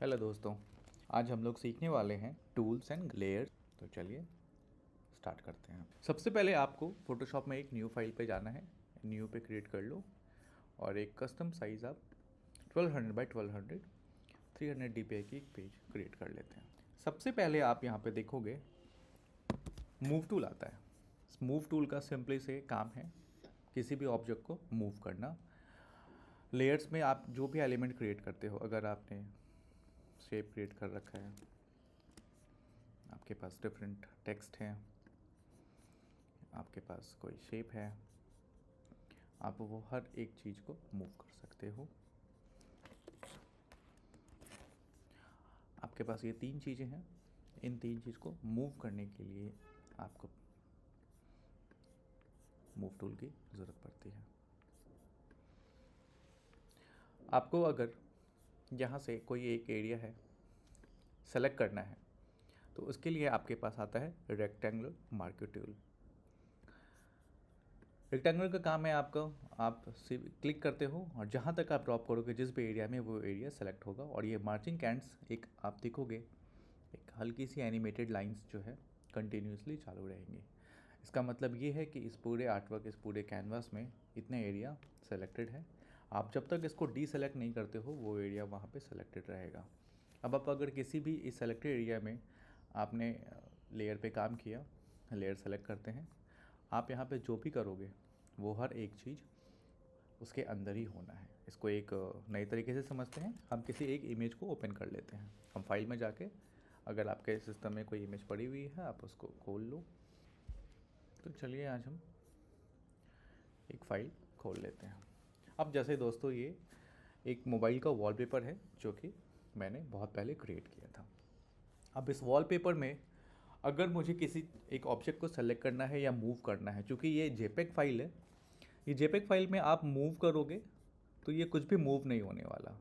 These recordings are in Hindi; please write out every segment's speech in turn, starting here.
हेलो दोस्तों, आज हम लोग सीखने वाले हैं टूल्स एंड लेयर्स। तो चलिए स्टार्ट करते हैं। सबसे पहले आपको फोटोशॉप में एक न्यू फाइल पे जाना है। न्यू पे क्रिएट कर लो और एक कस्टम साइज़ आप 1200 बाई 1200 300 dpi की एक पेज क्रिएट कर लेते हैं। सबसे पहले आप यहाँ पे देखोगे मूव टूल आता है। मूव टूल का सिंपली से काम है किसी भी ऑब्जेक्ट को मूव करना। लेयर्स में आप जो भी एलिमेंट क्रिएट करते हो, अगर आपने शेप क्रिएट कर रखा है, आपके पास डिफरेंट टेक्स्ट हैं, आपके पास कोई शेप है, आप वो हर एक चीज़ को मूव कर सकते हो। आपके पास ये तीन चीज़ें हैं। इन तीन चीज़ को मूव करने के लिए आपको मूव टूल की ज़रूरत पड़ती है। आपको अगर यहाँ से कोई एक एरिया है सेलेक्ट करना है तो उसके लिए आपके पास आता है रेक्टेंगुलर मार्कर टूल। रेक्टेंगुलर का काम है आपका, आप क्लिक करते हो और जहाँ तक आप ड्रॉप करोगे जिस भी एरिया में, वो एरिया सेलेक्ट होगा। और ये मार्चिंग कैंड्स एक आप देखोगे एक हल्की सी एनिमेटेड लाइंस जो है कंटिन्यूसली चालू रहेंगी। इसका मतलब ये है कि इस पूरे आर्टवर्क, इस पूरे कैनवास में इतना एरिया सेलेक्टेड है। आप जब तक इसको डीसेलेक्ट नहीं करते हो वो एरिया वहाँ पे सेलेक्टेड रहेगा। अब आप अगर किसी भी इस सेलेक्टेड एरिया में आपने लेयर पे काम किया, लेयर सेलेक्ट करते हैं, आप यहाँ पे जो भी करोगे वो हर एक चीज़ उसके अंदर ही होना है। इसको एक नए तरीके से समझते हैं। हम किसी एक इमेज को ओपन कर लेते हैं। हम फाइल में जाके, अगर आपके सिस्टम में कोई इमेज पड़ी हुई है आप उसको खोल लो। तो चलिए आज हम एक फ़ाइल खोल लेते हैं। अब जैसे दोस्तों ये एक मोबाइल का वॉलपेपर है जो कि मैंने बहुत पहले क्रिएट किया था। अब इस वॉलपेपर में अगर मुझे किसी एक ऑब्जेक्ट को सेलेक्ट करना है या मूव करना है, क्योंकि ये जेपेग फाइल है, ये जेपेग फाइल में आप मूव करोगे तो ये कुछ भी मूव नहीं होने वाला,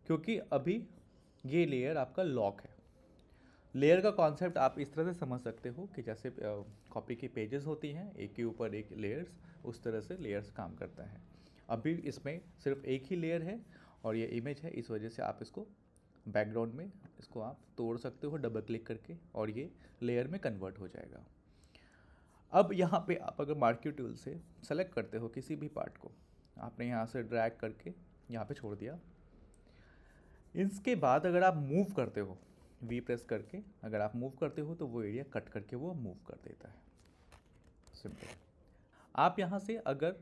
क्योंकि अभी ये लेयर आपका लॉक है। लेयर का कॉन्सेप्ट आप इस तरह से समझ सकते हो कि जैसे कॉपी की पेजेस होती हैं, एक के ऊपर एक लेयर्स, उस तरह से लेयर्स काम करता है। अभी इसमें सिर्फ एक ही लेयर है और ये इमेज है, इस वजह से आप इसको बैकग्राउंड में इसको आप तोड़ सकते हो डबल क्लिक करके और ये लेयर में कन्वर्ट हो जाएगा। अब यहाँ पे आप अगर मार्क्यू टूल से सेलेक्ट करते हो किसी भी पार्ट को, आपने यहाँ से ड्रैग करके यहाँ पे छोड़ दिया। इसके बाद अगर आप मूव करते हो वी प्रेस करके, अगर आप मूव करते हो तो वो एरिया कट करके वो मूव कर देता है। सिंपल। आप यहाँ से अगर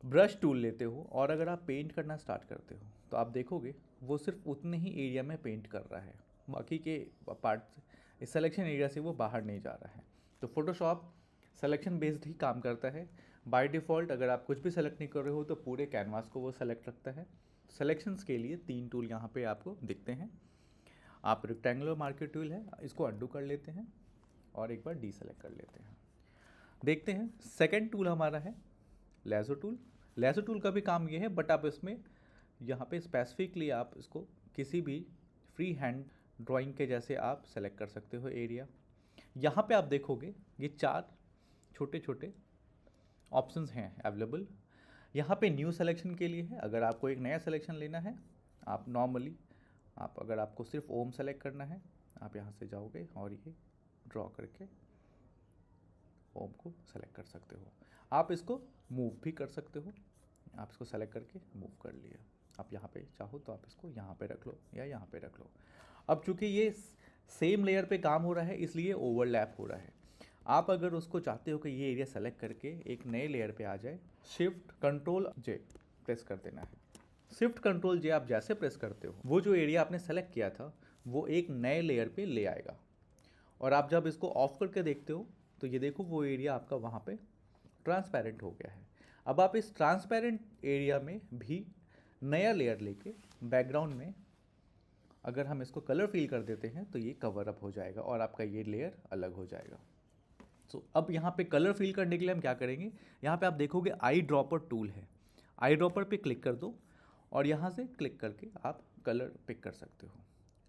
ब्रश टूल लेते हो और अगर आप पेंट करना स्टार्ट करते हो तो आप देखोगे वो सिर्फ उतने ही एरिया में पेंट कर रहा है, बाकी के पार्ट इस सिलेक्शन एरिया से वो बाहर नहीं जा रहा है। तो फोटोशॉप सिलेक्शन बेस्ड ही काम करता है। बाय डिफ़ॉल्ट अगर आप कुछ भी सेलेक्ट नहीं कर रहे हो तो पूरे कैनवास को वो सेलेक्ट रखता है। सेलेक्शंस के लिए तीन टूल यहाँ पे आपको दिखते हैं। आप रेक्टेंगुलर मार्कर टूल है, इसको अंडू कर लेते हैं और एक बार डी सेलेक्ट कर लेते हैं। देखते हैं सेकंड टूल हमारा है लेज़ो टूल। लेज़ो टूल का भी काम ये है, बट आप इसमें यहाँ पे स्पेसिफिकली आप इसको किसी भी फ्री हैंड ड्राइंग के जैसे आप सेलेक्ट कर सकते हो एरिया। यहाँ पे आप देखोगे ये चार छोटे छोटे ऑप्शंस हैं अवेलेबल। यहाँ पे न्यू सिलेक्शन के लिए है, अगर आपको एक नया सिलेक्शन लेना है आप नॉर्मली आप अगर आपको सिर्फ ओम सेलेक्ट करना है आप यहाँ से जाओगे और ये ड्रॉ करके ओम को सेलेक्ट कर सकते हो। आप इसको मूव भी कर सकते हो, आप इसको सेलेक्ट करके मूव कर लिए। आप यहाँ पे चाहो तो आप इसको यहाँ पे रख लो या यहाँ पे रख लो। अब चूंकि ये सेम लेयर पे काम हो रहा है इसलिए ओवरलैप हो रहा है। आप अगर उसको चाहते हो कि ये एरिया सेलेक्ट करके एक नए लेयर पे आ जाए, शिफ्ट कंट्रोल जे प्रेस कर देना है। शिफ्ट कंट्रोल जे आप जैसे प्रेस करते हो वो जो एरिया आपने सेलेक्ट किया था वो एक नए लेयर पे ले आएगा। और आप जब इसको ऑफ करके देखते हो तो ये देखो वो एरिया आपका वहाँ पे ट्रांसपेरेंट हो गया है। अब आप इस ट्रांसपेरेंट एरिया में भी नया लेयर लेके बैकग्राउंड में अगर हम इसको कलर फिल कर देते हैं तो ये कवर अप हो जाएगा और आपका ये लेयर अलग हो जाएगा। सो अब यहाँ पे कलर फिल करने के लिए हम क्या करेंगे, यहाँ पे आप देखोगे आई ड्रॉपर टूल है, आई ड्रॉपर पे क्लिक कर दो और यहाँ से क्लिक करके आप कलर पिक कर सकते हो।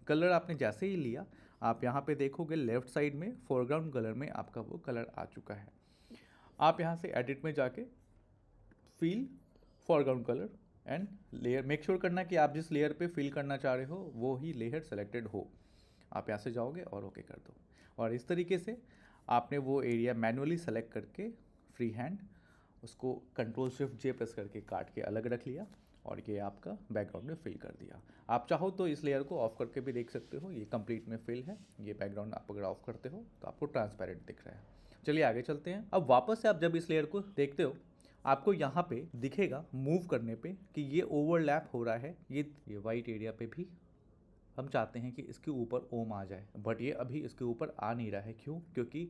कलर आपने जैसे ही लिया आप यहाँ पे देखोगे लेफ्ट साइड में फोरग्राउंड कलर में आपका वो कलर आ चुका है। आप यहाँ से एडिट में जाके feel foreground colour and layer make sure करना कि आप जिस लेयर पे फिल करना चाह रहे हो वो ही लेयर सेलेक्टेड हो। आप यहाँ से जाओगे और ओके कर दो, और इस तरीके से आपने वो एरिया मैनुअली सेलेक्ट करके फ्री हैंड उसको कंट्रोल शिफ्ट जे प्रेस करके काट के अलग रख लिया, और ये आपका बैकग्राउंड में फिल कर दिया। आप चाहो तो इस लेयर को ऑफ करके भी देख सकते हो, ये कंप्लीट में फिल है। ये बैकग्राउंड आप अगर ऑफ करते हो तो आपको ट्रांसपेरेंट दिख रहा है। चलिए आगे चलते हैं। अब वापस से आप जब इस लेयर को देखते हो आपको यहाँ पे दिखेगा मूव करने पे कि ये ओवरलैप हो रहा है। ये वाइट एरिया पे भी हम चाहते हैं कि इसके ऊपर ओम आ जाए, बट ये अभी इसके ऊपर आ नहीं रहा है। क्यों? क्योंकि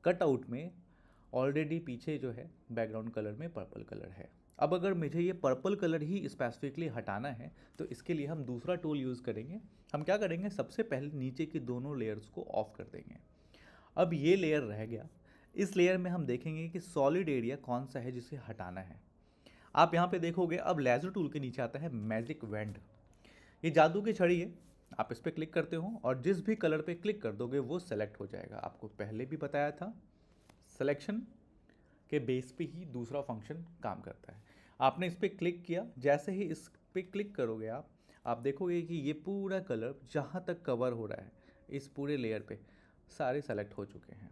कटआउट में ऑलरेडी पीछे जो है बैकग्राउंड कलर में पर्पल कलर है। अब अगर मुझे ये पर्पल कलर ही स्पेसिफिकली हटाना है तो इसके लिए हम दूसरा टूल यूज़ करेंगे। हम क्या करेंगे, सबसे पहले नीचे की दोनों लेयर्स को ऑफ कर देंगे। अब ये लेयर रह गया। इस लेयर में हम देखेंगे कि सॉलिड एरिया कौन सा है जिसे हटाना है। आप यहाँ पे देखोगे अब लेजर टूल के नीचे आता है मैजिक वेंड। ये जादू की छड़ी है। आप इस पर क्लिक करते हो और जिस भी कलर पे क्लिक कर दोगे वो सेलेक्ट हो जाएगा। आपको पहले भी बताया था, सिलेक्शन के बेस पे ही दूसरा फंक्शन काम करता है। आपने इस पर क्लिक किया, जैसे ही इस पर क्लिक करोगे आप देखोगे कि ये पूरा कलर जहाँ तक कवर हो रहा है इस पूरे लेयर पे सारे सेलेक्ट हो चुके हैं।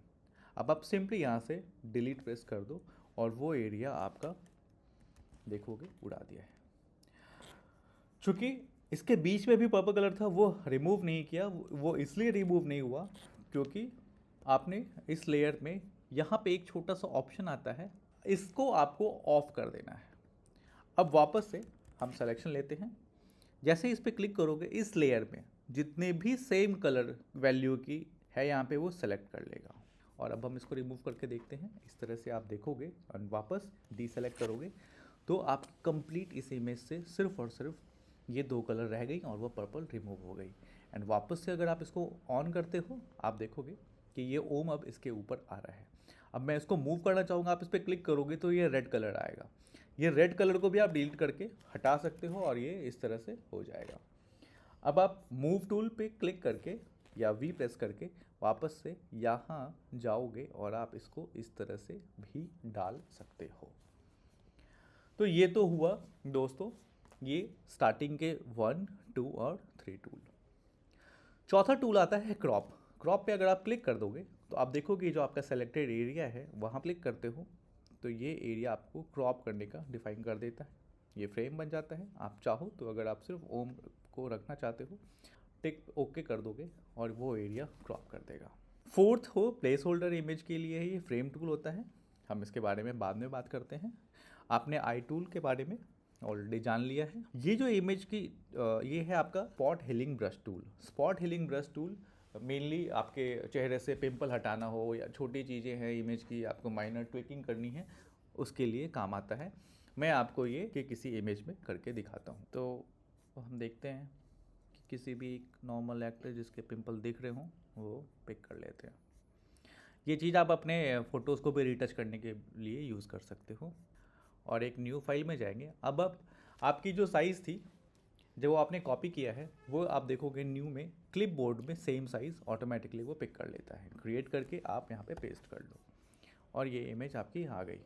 अब आप सिंपली यहाँ से डिलीट प्रेस कर दो और वो एरिया आपका देखोगे उड़ा दिया है। चूँकि इसके बीच में भी पर्पल कलर था वो रिमूव नहीं किया, वो इसलिए रिमूव नहीं हुआ क्योंकि आपने इस लेयर में यहाँ पे एक छोटा सा ऑप्शन आता है, इसको आपको ऑफ कर देना है। अब वापस से हम सिलेक्शन लेते हैं। जैसे इस पर क्लिक करोगे इस लेयर में जितने भी सेम कलर वैल्यू की है यहाँ पे वो सेलेक्ट कर लेगा। और अब हम इसको रिमूव करके देखते हैं। इस तरह से आप देखोगे और वापस डीसेलेक्ट करोगे तो आप कंप्लीट इस इमेज से सिर्फ और सिर्फ ये दो कलर रह गई और वो पर्पल रिमूव हो गई। एंड वापस से अगर आप इसको ऑन करते हो आप देखोगे कि ये ओम अब इसके ऊपर आ रहा है। अब मैं इसको मूव करना चाहूँगा, आप इस पर क्लिक करोगे तो ये रेड कलर आएगा। ये रेड कलर को भी आप डिलीट करके हटा सकते हो और ये इस तरह से हो जाएगा। अब आप मूव टूल पे क्लिक करके या वी प्रेस करके वापस से यहाँ जाओगे और आप इसको इस तरह से भी डाल सकते हो। तो ये तो हुआ दोस्तों ये स्टार्टिंग के 1, 2 और 3 टूल। चौथा टूल आता है क्रॉप। क्रॉप पे अगर आप क्लिक कर दोगे तो आप देखोगे जो आपका सेलेक्टेड एरिया है वहाँ क्लिक करते हो तो ये एरिया आपको क्रॉप करने का डिफाइन कर देता है। ये फ्रेम बन जाता है। आप चाहो तो अगर आप सिर्फ ओम को रखना चाहते हो टिक ओके कर दोगे और वो एरिया क्रॉप कर देगा। फोर्थ हो प्लेस होल्डर इमेज के लिए ये फ्रेम टूल होता है। हम इसके बारे में बाद में बात करते हैं। आपने आई टूल के बारे में ऑलरेडी जान लिया है। ये जो इमेज की ये है आपका spot healing brush tool. Spot healing brush tool mainly आपके चेहरे से पिंपल हटाना हो या छोटी चीज़ें हैं इमेज की आपको माइनर ट्विकिंग करनी है उसके लिए काम आता है। मैं आपको ये कि किसी इमेज में करके दिखाता हूँ। तो हम देखते हैं कि किसी भी एक नॉर्मल एक्टर जिसके पिंपल दिख रहे हों वो पिक कर लेते हैं। ये चीज़ आप अपने फ़ोटोज़ को भी रीटच करने के लिए यूज़ कर सकते हो। और एक न्यू फाइल में जाएंगे। अब आपकी जो साइज़ थी जो आपने कॉपी किया है वो आप देखोगे न्यू में क्लिप बोर्ड में सेम साइज़ ऑटोमेटिकली वो पिक कर लेता है। क्रिएट करके आप यहाँ पे पेस्ट कर लो और ये इमेज आपकी आ गई।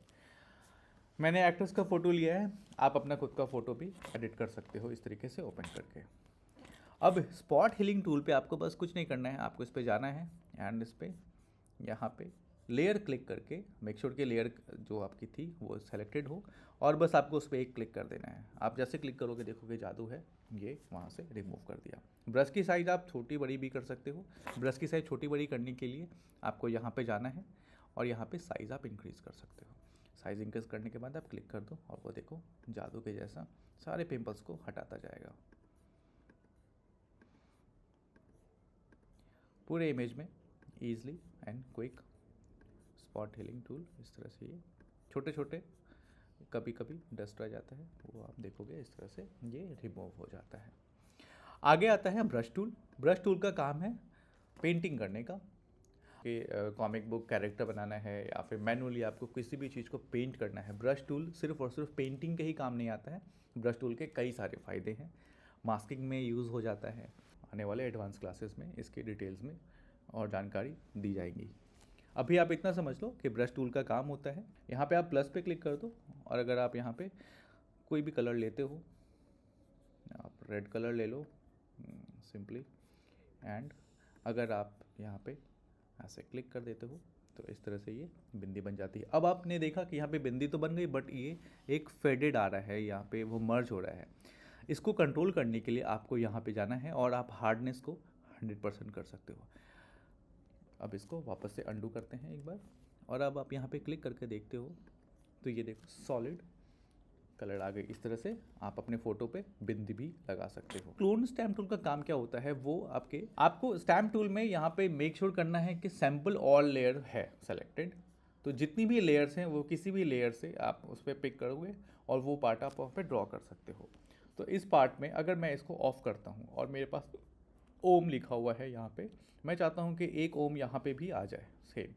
मैंने एक्ट्रेस का फ़ोटो लिया है, आप अपना खुद का फ़ोटो भी एडिट कर सकते हो इस तरीके से ओपन करके। अब स्पॉट हीलिंग टूल पे आपको बस कुछ नहीं करना है, आपको इस पर जाना है एंड इस पर यहाँ पे लेयर क्लिक करके मेक श्योर कि लेयर जो आपकी थी वो सेलेक्टेड हो और बस आपको उस पर एक क्लिक कर देना है। आप जैसे क्लिक करोगे देखोगे जादू है, ये वहाँ से रिमूव कर दिया। ब्रश की साइज़ आप छोटी बड़ी भी कर सकते हो। ब्रश की साइज़ छोटी बड़ी करने के लिए आपको यहाँ पे जाना है और यहाँ पे साइज़ आप इंक्रीज़ कर सकते हो। साइज़ इंक्रीज़ करने के बाद आप क्लिक कर दो और वो देखो जादू के जैसा सारे पिम्पल्स को हटाता जाएगा। पूरे इमेज में easily and quick spot healing tool इस तरह से ये छोटे छोटे कभी कभी डस्ट रह जाता है वो आप देखोगे इस तरह से ये रिमूव हो जाता है। आगे आता है ब्रश टूल। ब्रश टूल का काम है पेंटिंग करने का कि कॉमिक बुक कैरेक्टर बनाना है या फिर मैनुअली आपको किसी भी चीज़ को पेंट करना है। ब्रश टूल सिर्फ और सिर्फ पेंटिंग के ही काम नहीं आता है। ब्रश टूल के कई सारे फ़ायदे हैं। मास्किंग में यूज़ हो जाता है। आने वाले एडवांस क्लासेस में इसकी डिटेल्स में और जानकारी दी जाएंगी। अभी आप इतना समझ लो कि ब्रश टूल का काम होता है। यहाँ पे आप प्लस पे क्लिक कर दो और अगर आप यहाँ पे कोई भी कलर लेते हो रेड कलर ले लो सिंपली, एंड अगर आप यहाँ पे ऐसे क्लिक कर देते हो तो इस तरह से ये बिंदी बन जाती है। अब आपने देखा कि यहाँ पे बिंदी तो बन गई, बट ये एक फेडेड आ रहा है, यहाँ पे वो मर्ज हो रहा है। इसको कंट्रोल करने के लिए आपको यहाँ पे जाना है और आप हार्डनेस को 100% कर सकते हो। अब इसको वापस से अंडू करते हैं एक बार, और अब आप यहाँ पे क्लिक करके देखते हो तो ये देखो सॉलिड कलर आ गई। इस तरह से आप अपने फ़ोटो पे बिंदी भी लगा सकते हो। क्लोन स्टैम्प टूल का काम क्या होता है, वो आपको स्टैम्प टूल में यहाँ पे मेक श्योर करना है कि सैम्पल ऑल लेयर है सेलेक्टेड। तो जितनी भी लेयर्स हैं वो किसी भी लेयर से आप उस पर पिक करोगे और वो पार्ट आप वहाँ पे ड्रॉ कर सकते हो। तो इस पार्ट में अगर मैं इसको ऑफ करता हूँ और मेरे पास ओम लिखा हुआ है यहाँ पे, मैं चाहता हूँ कि एक ओम यहाँ पे भी आ जाए सेम,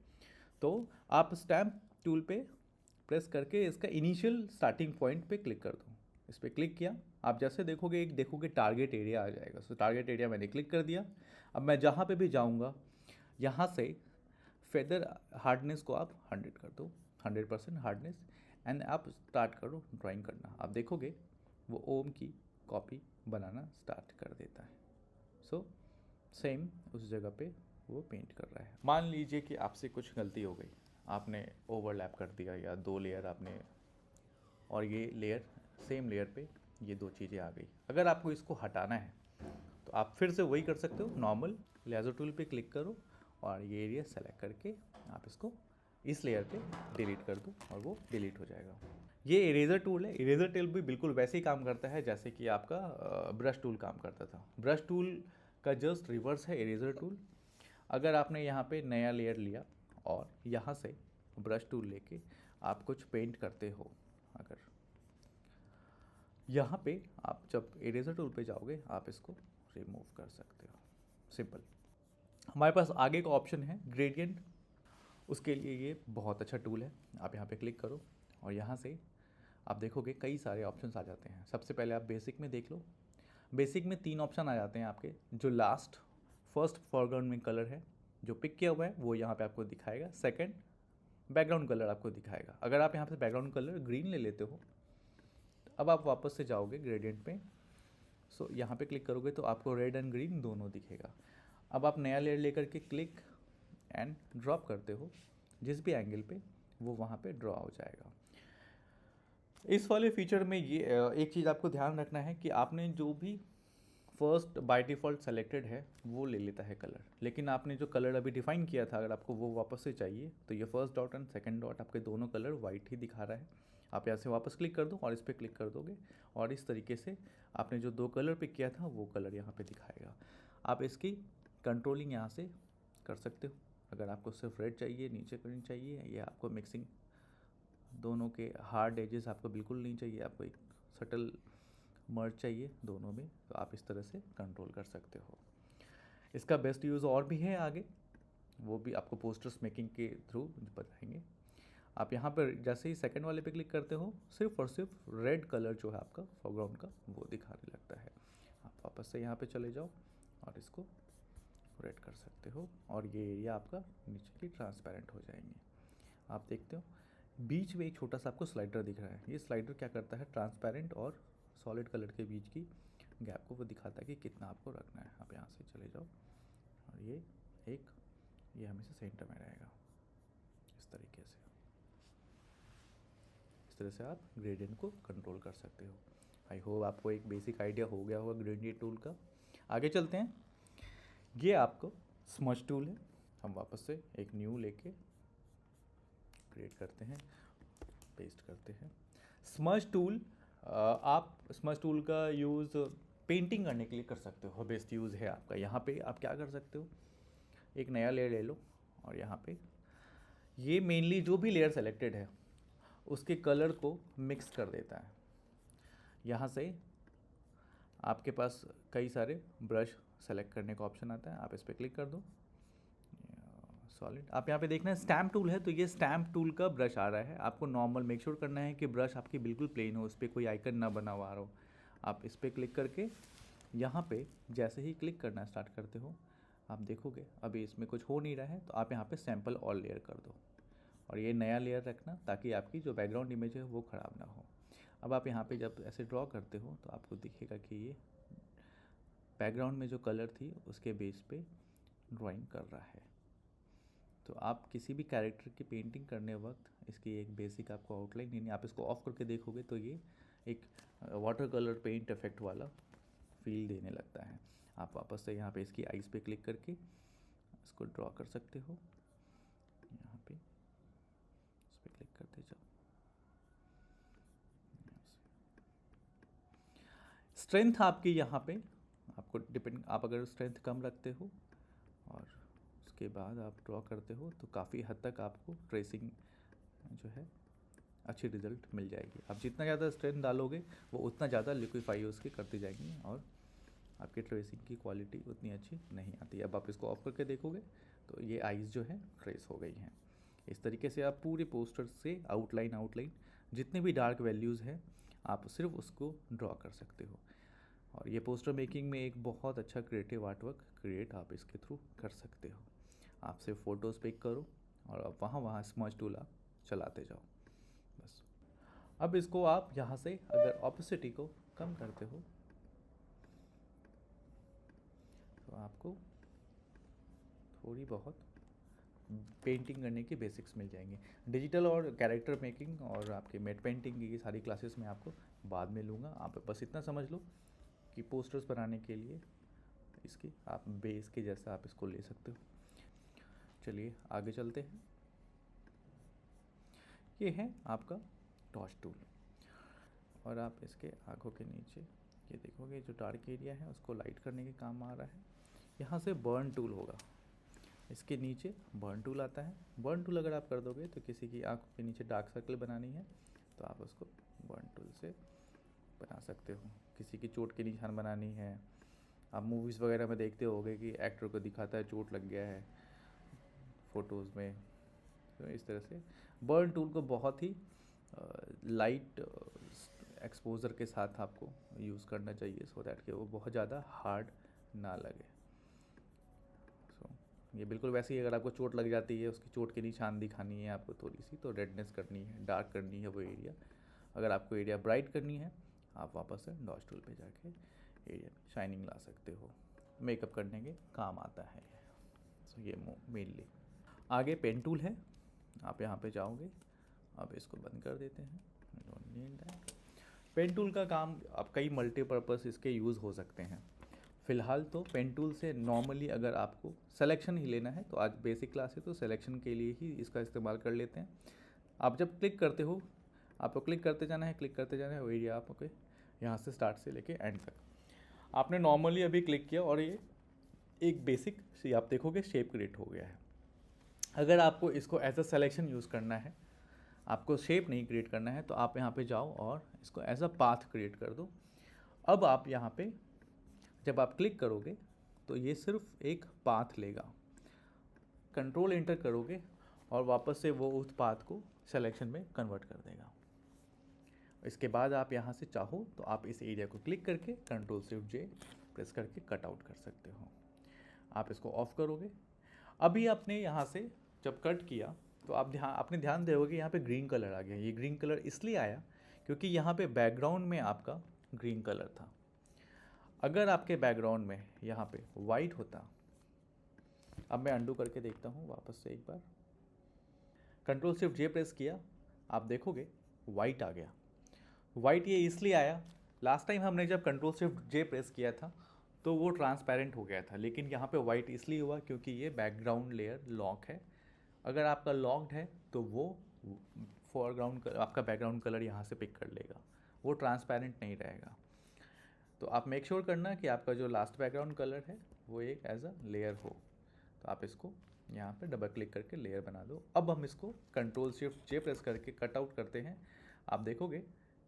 तो आप स्टैम्प टूल पे प्रेस करके इसका इनिशियल स्टार्टिंग पॉइंट पे क्लिक कर दो। इस पर क्लिक किया, आप जैसे देखोगे टारगेट एरिया आ जाएगा। सो टारगेट एरिया मैंने क्लिक कर दिया। अब मैं जहाँ पे भी जाऊँगा यहाँ से फेदर हार्डनेस को आप 100 कर दो, 100% हार्डनेस, एंड आप स्टार्ट करो ड्राइंग करना। आप देखोगे वो ओम की कॉपी बनाना स्टार्ट कर देता है। सो सेम उस जगह पे वो पेंट कर रहा है। मान लीजिए कि आपसे कुछ गलती हो गई, आपने ओवरलैप कर दिया या 2 लेयर आपने, और ये लेयर सेम लेयर पे ये 2 चीज़ें आ गई। अगर आपको इसको हटाना है तो आप फिर से वही कर सकते हो, नॉर्मल लेज़र टूल पे क्लिक करो और ये एरिया सेलेक्ट करके आप इसको इस लेयर पे डिलीट कर दो और वो डिलीट हो जाएगा। ये इरेजर टूल है। इरेजर टूल भी बिल्कुल वैसे ही काम करता है जैसे कि आपका ब्रश टूल काम करता था। ब्रश टूल का जस्ट रिवर्स है इरेजर टूल। अगर आपने यहाँ पे नया लेयर लिया और यहाँ से ब्रश टूल लेके आप कुछ पेंट करते हो, अगर यहाँ पे आप जब इरेजर टूल पे जाओगे आप इसको रिमूव कर सकते हो, सिंपल। हमारे पास आगे का ऑप्शन है ग्रेडियंट। उसके लिए ये बहुत अच्छा टूल है। आप यहाँ पे क्लिक करो और यहाँ से आप देखोगे कई सारे ऑप्शंस आ जाते हैं। सबसे पहले आप बेसिक में देख लो। बेसिक में 3 ऑप्शन आ जाते हैं आपके। जो फर्स्ट फोरग्राउंड में कलर है जो पिक किया हुआ है वो यहाँ पे आपको दिखाएगा। सेकंड बैकग्राउंड कलर आपको दिखाएगा। अगर आप यहाँ पे बैकग्राउंड कलर ग्रीन ले लेते हो, अब आप वापस से जाओगे ग्रेडियंट पे। सो यहाँ पे क्लिक करोगे तो आपको रेड एंड ग्रीन दोनों दिखेगा। अब आप नया लेयर लेकर के क्लिक एंड ड्रॉप करते हो जिस भी एंगल पे, वो वहाँ पे ड्रॉ हो जाएगा। इस वाले फीचर में ये एक चीज़ आपको ध्यान रखना है कि आपने जो भी फर्स्ट बाय डिफ़ॉल्ट सेलेक्टेड है वो ले लेता है कलर, लेकिन आपने जो कलर अभी डिफ़ाइन किया था अगर आपको वो वापस से चाहिए तो ये first dot and second dot आपके दोनों कलर वाइट ही दिखा रहा है। आप यहाँ से वापस क्लिक कर दो और इस पर क्लिक कर दोगे और इस तरीके से आपने जो 2 कलर पिक किया था वो कलर यहाँ पे दिखाएगा। आप इसकी कंट्रोलिंग यहाँ से कर सकते हो। अगर आपको सिर्फ रेड चाहिए, नीचे करनी चाहिए, या आपको मिक्सिंग दोनों के हार्ड एजेस आपको बिल्कुल नहीं चाहिए, आपको एक सटल मर्ज चाहिए दोनों में, तो आप इस तरह से कंट्रोल कर सकते हो। इसका बेस्ट यूज़ और भी है आगे, वो भी आपको पोस्टर्स मेकिंग के थ्रू बताएंगे। आप यहाँ पर जैसे ही सेकंड वाले पे क्लिक करते हो सिर्फ और सिर्फ रेड कलर जो है आपका फोरग्राउंड का वो दिखाने लगता है। आप वापस से यहाँ पे चले जाओ और इसको रेड कर सकते हो और ये एरिया आपका नीचे की ट्रांसपेरेंट हो जाएंगे। आप देखते हो बीच में एक छोटा सा आपको स्लाइडर दिख रहा है। ये स्लाइडर क्या करता है, ट्रांसपेरेंट और सॉलिड कलर के बीच की गैप को वो दिखाता है कि कितना आपको रखना है। आप यहाँ से चले जाओ और ये हमेशा सेंटर में रहेगा इस तरीके से। इस तरह से आप ग्रेडियंट को कंट्रोल कर सकते हो। आई होप आपको एक बेसिक आइडिया हो गया होगा ग्रेडियंट टूल का। आगे चलते हैं। ये आपको स्मज टूल है। हम वापस से एक न्यू लेके क्रिएट करते हैं, पेस्ट करते हैं। स्मज टूल आप स्मज टूल का यूज़ पेंटिंग करने के लिए कर सकते हो। बेस्ट यूज़ है आपका। यहाँ पे आप क्या कर सकते हो, एक नया लेयर ले लो और यहाँ पे ये मेनली जो भी लेयर सेलेक्टेड है उसके कलर को मिक्स कर देता है। यहाँ से आपके पास कई सारे ब्रश सेलेक्ट करने का ऑप्शन आता है। आप इस पर क्लिक कर दो, सॉलिड। आप यहाँ पे देखना है स्टैम्प टूल है, तो ये स्टैम्प टूल का ब्रश आ रहा है। आपको नॉर्मल मेक श्योर करना है कि ब्रश आपकी बिल्कुल प्लेन हो, उस पर कोई आइकन ना बना हुआ हो। आप इस पर क्लिक करके यहाँ पे जैसे ही क्लिक करना स्टार्ट करते हो आप देखोगे अभी इसमें कुछ हो नहीं रहा है, तो आप यहाँ पे सैम्पल ऑल लेयर कर दो और ये नया लेयर रखना ताकि आपकी जो बैकग्राउंड इमेज है वो ख़राब ना हो। अब आप यहाँ पे जब ऐसे ड्रॉ करते हो तो आपको दिखेगा कि ये बैकग्राउंड में जो कलर थी उसके बेस पे ड्राइंग कर रहा है। तो आप किसी भी कैरेक्टर की पेंटिंग करने वक्त इसकी एक बेसिक आपको आउटलाइन देनी, आप इसको ऑफ करके देखोगे तो ये एक वाटर कलर पेंट इफेक्ट वाला फील देने लगता है। आप वापस से यहाँ पे इसकी आइज़ पे क्लिक करके इसको ड्रॉ कर सकते हो। यहाँ पे इस पर क्लिक करते जाओ। स्ट्रेंथ आपकी यहाँ पे आपको डिपेंड, आप अगर स्ट्रेंथ कम रखते हो और उसके बाद आप ड्रॉ करते हो तो काफ़ी हद तक आपको ट्रेसिंग जो है अच्छी रिजल्ट मिल जाएगी। आप जितना ज़्यादा स्ट्रेंथ डालोगे वो उतना ज़्यादा लिक्विफाई उसकी करती जाएंगी और आपकी ट्रेसिंग की क्वालिटी उतनी अच्छी नहीं आती। अब आप इसको ऑफ करके देखोगे तो ये आइज़ जो है ट्रेस हो गई हैं। इस तरीके से आप पूरे पोस्टर से आउटलाइन जितने भी डार्क वैल्यूज़ हैं आप सिर्फ उसको ड्रॉ कर सकते हो। और ये पोस्टर मेकिंग में एक बहुत अच्छा क्रिएटिव आर्टवर्क क्रिएट आप इसके थ्रू कर सकते हो। आप सिर्फ फ़ोटोज़ पिक करो और अब वहाँ स्मज टूल आप चलाते जाओ बस। अब इसको आप यहाँ से अगर ऑपेसिटी को कम करते हो तो आपको थोड़ी बहुत पेंटिंग करने की बेसिक्स मिल जाएंगे। डिजिटल और कैरेक्टर मेकिंग और आपके मेट पेंटिंग की सारी क्लासेस में आपको बाद में लूँगा। आप बस इतना समझ लो कि पोस्टर्स बनाने के लिए इसकी आप बेस के जैसा आप इसको ले सकते हो। चलिए आगे चलते हैं। ये है आपका टॉर्च टूल और आप इसके आँखों के नीचे ये देखोगे जो डार्क एरिया है उसको लाइट करने के काम आ रहा है। यहाँ से बर्न टूल होगा, इसके नीचे बर्न टूल आता है। बर्न टूल अगर आप कर दोगे तो किसी की आँखों के नीचे डार्क सर्कल बनानी है तो आप उसको बर्न टूल से बना सकते हो। किसी की चोट के निशान बनानी है, आप मूवीज़ वगैरह में देखते होगे कि एक्टर को दिखाता है चोट लग गया है फ़ोटोज़ में, तो इस तरह से बर्न टूल को बहुत ही लाइट एक्सपोजर के साथ आपको यूज़ करना चाहिए सो दैट कि वो बहुत ज़्यादा हार्ड ना लगे। ये बिल्कुल वैसे ही अगर आपको चोट लग जाती है उसकी चोट के निशान दिखानी है आपको, थोड़ी सी तो रेडनेस करनी है, डार्क करनी है वो एरिया। अगर आपको एरिया ब्राइट करनी है आप वापस से डॉज टूल पे जाके एरिया में शाइनिंग ला सकते हो, मेकअप करने के काम आता है। सो ये मेनली। आगे पेन टूल है, आप यहाँ पे जाओगे, अब इसको बंद कर देते हैं, don't need that. Pen tool का काम आप कई मल्टीपर्पज़ इसके यूज़ हो सकते हैं। फ़िलहाल तो पेन टूल से नॉर्मली अगर आपको सिलेक्शन ही लेना है तो आज बेसिक क्लास है तो सिलेक्शन के लिए ही इसका इस्तेमाल कर लेते हैं। आप जब क्लिक करते हो आपको क्लिक करते जाना है, क्लिक करते जाना है, वो एरिया आपको यहाँ से स्टार्ट से लेके एंड तक। आपने नॉर्मली अभी क्लिक किया और ये एक बेसिक सी आप देखोगे शेप क्रिएट हो गया है। अगर आपको इसको एज अ सिलेक्शन यूज़ करना है, आपको शेप नहीं क्रिएट करना है, तो आप यहाँ पे जाओ और इसको एज अ पाथ क्रिएट कर दो। अब आप यहाँ पे जब आप क्लिक करोगे तो ये सिर्फ एक पाथ लेगा, कंट्रोल एंटर करोगे और वापस से वो उस पाथ को सिलेक्शन में कन्वर्ट कर देगा। इसके बाद आप यहाँ से चाहो तो आप इस एरिया को क्लिक करके कंट्रोल शिफ्ट जे प्रेस करके कट आउट कर सकते हो। आप इसको ऑफ करोगे। अभी आपने यहाँ से जब कट किया तो आप आपने ध्यान दोगे यहाँ पे ग्रीन कलर आ गया। ये ग्रीन कलर इसलिए आया क्योंकि यहाँ पे बैकग्राउंड में आपका ग्रीन कलर था। अगर आपके बैकग्राउंड में यहाँ पे वाइट होता, अब मैं अंडू करके देखता हूँ वापस से एक बार, कंट्रोल शिफ्ट जे प्रेस किया, आप देखोगे वाइट आ गया। वाइट ये इसलिए आया, लास्ट टाइम हमने जब कंट्रोल शिफ्ट जे प्रेस किया था तो वो ट्रांसपेरेंट हो गया था, लेकिन यहाँ पे वाइट इसलिए हुआ क्योंकि ये बैकग्राउंड लेयर लॉक है। अगर आपका लॉक्ड है तो वो फोरग्राउंड आपका बैकग्राउंड कलर यहाँ से पिक कर लेगा, वो ट्रांसपेरेंट नहीं रहेगा। तो आप मेक श्योर करना कि आपका जो लास्ट बैकग्राउंड कलर है वो एक एज अ लेयर हो। तो आप इसको यहाँ पे डबल क्लिक करके लेयर बना दो। अब हम इसको कंट्रोल शिफ्ट जे प्रेस करके कट आउट करते हैं। आप देखोगे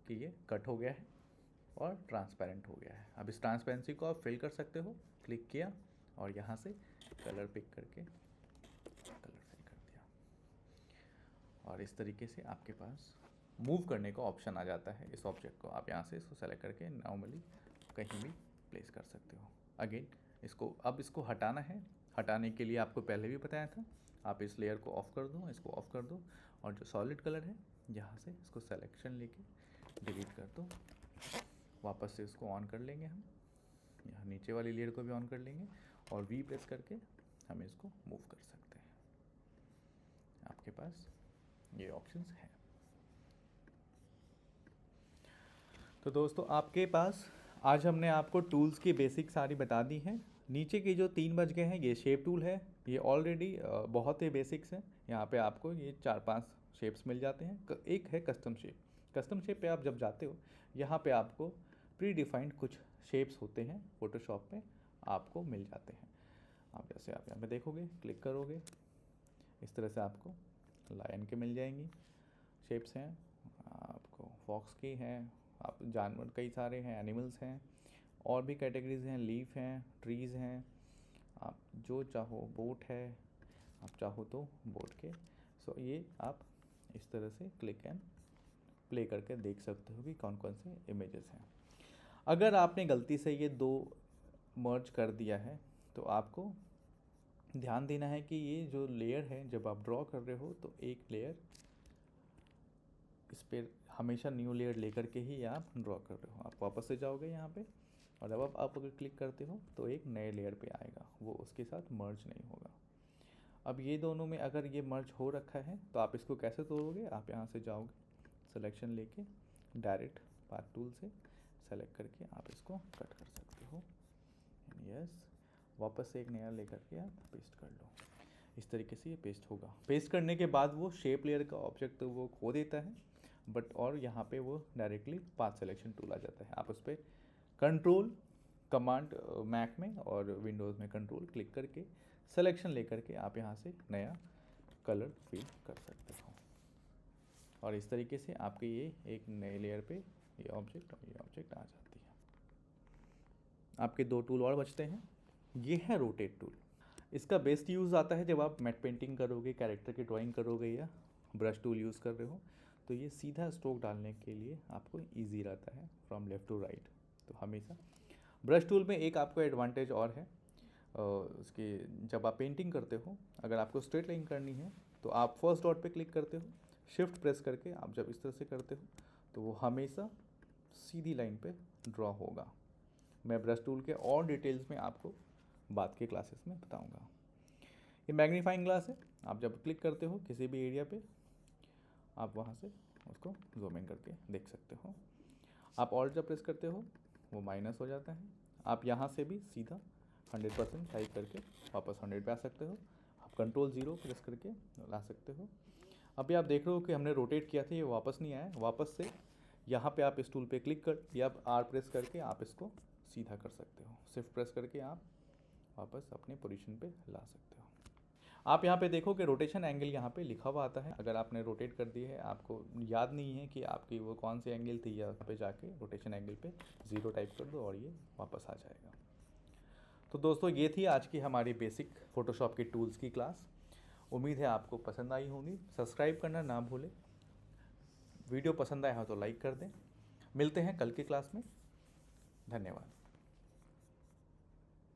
कि ये कट हो गया है और ट्रांसपेरेंट हो गया है। अब इस ट्रांसपेरेंसी को आप फिल कर सकते हो, क्लिक किया और यहाँ से कलर पिक करके कलर फिल कर दिया और इस तरीके से आपके पास मूव करने का ऑप्शन आ जाता है। इस ऑब्जेक्ट को आप यहाँ से इसको सेलेक्ट करके नॉर्मली कहीं भी प्लेस कर सकते हो। अगेन इसको अब इसको हटाना है, हटाने के लिए आपको पहले भी बताया था, आप इस लेयर को ऑफ़ कर दो, इसको ऑफ़ कर दो और जो सॉलिड कलर है यहाँ से इसको सिलेक्शन लेके डिलीट कर दो। वापस से इसको ऑन कर लेंगे हम। यहाँ नीचे वाली लेयर को भी ऑन कर लेंगे और वी प्रेस करके हम इसको मूव कर सकते हैं। आपके पास ये ऑप्शंस हैं। तो दोस्तों आपके पास आज हमने आपको टूल्स की बेसिक सारी बता दी हैं। नीचे के जो 3 बच गए हैं, ये शेप टूल है, ये ऑलरेडी बहुत ही बेसिक्स है। यहाँ पे आपको ये 4-5 शेप्स मिल जाते हैं। एक है कस्टम शेप। कस्टम शेप पे आप जब जाते हो, यहाँ पे आपको प्री डिफाइंड कुछ शेप्स होते हैं फोटोशॉप पे आपको मिल जाते हैं। आप जैसे आप यहाँ पे देखोगे, क्लिक करोगे, इस तरह से आपको लायन के मिल जाएंगी शेप्स हैं, आपको फॉक्स की हैं, आप जानवर कई सारे हैं, एनिमल्स हैं, और भी कैटेगरीज हैं, लीफ हैं, ट्रीज़ हैं, आप जो चाहो, बोट है, आप चाहो तो बोट के। सो ये आप इस तरह से क्लिक एंड प्ले करके देख सकते हो कि कौन कौन से इमेजेस हैं। अगर आपने गलती से ये 2 मर्ज कर दिया है तो आपको ध्यान देना है कि ये जो लेयर है, जब आप ड्रॉ कर रहे हो तो एक लेयर इस पर हमेशा न्यू लेयर लेकर के ही आप ड्रॉ कर रहे हो। आप वापस से जाओगे यहाँ पे और जब आप अगर क्लिक करते हो तो एक नए लेयर पे आएगा, वो उसके साथ मर्ज नहीं होगा। अब ये दोनों में अगर ये मर्ज हो रखा है तो आप इसको कैसे तोड़ोगे? आप यहाँ से जाओगे, सिलेक्शन लेके डायरेक्ट पाथ टूल से सेलेक्ट करके आप इसको कट कर सकते हो। यस, वापस से एक नया लेकर के आप पेस्ट कर लो। इस तरीके से ये पेस्ट होगा। पेस्ट करने के बाद वो शेप लेयर का ऑब्जेक्ट तो वो खो देता है, बट और यहाँ पे वो डायरेक्टली पाथ सिलेक्शन टूल आ जाता है। आप उस पर कंट्रोल कमांड मैक में और विंडोज़ में कंट्रोल क्लिक करके सिलेक्शन लेकर के आप यहाँ से नया कलर फिल कर सकते हो। और इस तरीके से आपके ये एक नए लेयर पे ये ऑब्जेक्ट और ये ऑब्जेक्ट आ जाती है। आपके 2 टूल और बचते हैं। ये है रोटेट टूल। इसका बेस्ट यूज़ आता है जब आप मैट पेंटिंग करोगे, कैरेक्टर की ड्राइंग करोगे या ब्रश टूल यूज़ कर रहे हो, तो ये सीधा स्ट्रोक डालने के लिए आपको ईजी रहता है फ्रॉम लेफ़्ट टू राइट। तो हमेशा ब्रश टूल में एक आपको एडवांटेज और है, उसके जब आप पेंटिंग करते हो, अगर आपको स्ट्रेट लाइन करनी है तो आप फर्स्ट डॉट पे क्लिक करते हो, शिफ्ट प्रेस करके आप जब इस तरह से करते हो तो वो हमेशा सीधी लाइन पे ड्रॉ होगा। मैं ब्रश टूल के और डिटेल्स में आपको बाद के क्लासेस में बताऊंगा। ये मैग्नीफाइंग ग्लास है, आप जब क्लिक करते हो किसी भी एरिया पे आप वहाँ से उसको जूम इन करके देख सकते हो। आप ऑल्ट जब प्रेस करते हो वो माइनस हो जाता है। आप यहाँ से भी सीधा 100% टाइप करके वापस 100 पे आ सकते हो। आप कंट्रोल 0 प्रेस करके ला सकते हो। अभी आप देख रहे हो कि हमने रोटेट किया था, ये वापस नहीं आया। वापस से यहाँ पे आप इस टूल पे क्लिक कर या आप आर प्रेस करके आप इसको सीधा कर सकते हो। शिफ्ट प्रेस करके आप वापस अपने पोजीशन पे ला सकते हो। आप यहाँ पे देखो कि रोटेशन एंगल यहाँ पे लिखा हुआ आता है। अगर आपने रोटेट कर दी है, आपको याद नहीं है कि आपकी वो कौन सी एंगल थी, यहाँ पे जाके रोटेशन एंगल पे 0 टाइप कर दो और ये वापस आ जाएगा। तो दोस्तों ये थी आज की हमारी बेसिक फ़ोटोशॉप की टूल्स की क्लास। उम्मीद है आपको पसंद आई होगी। सब्सक्राइब करना ना भूलें। वीडियो पसंद आया हो तो लाइक कर दें। मिलते हैं कल की क्लास में। धन्यवाद।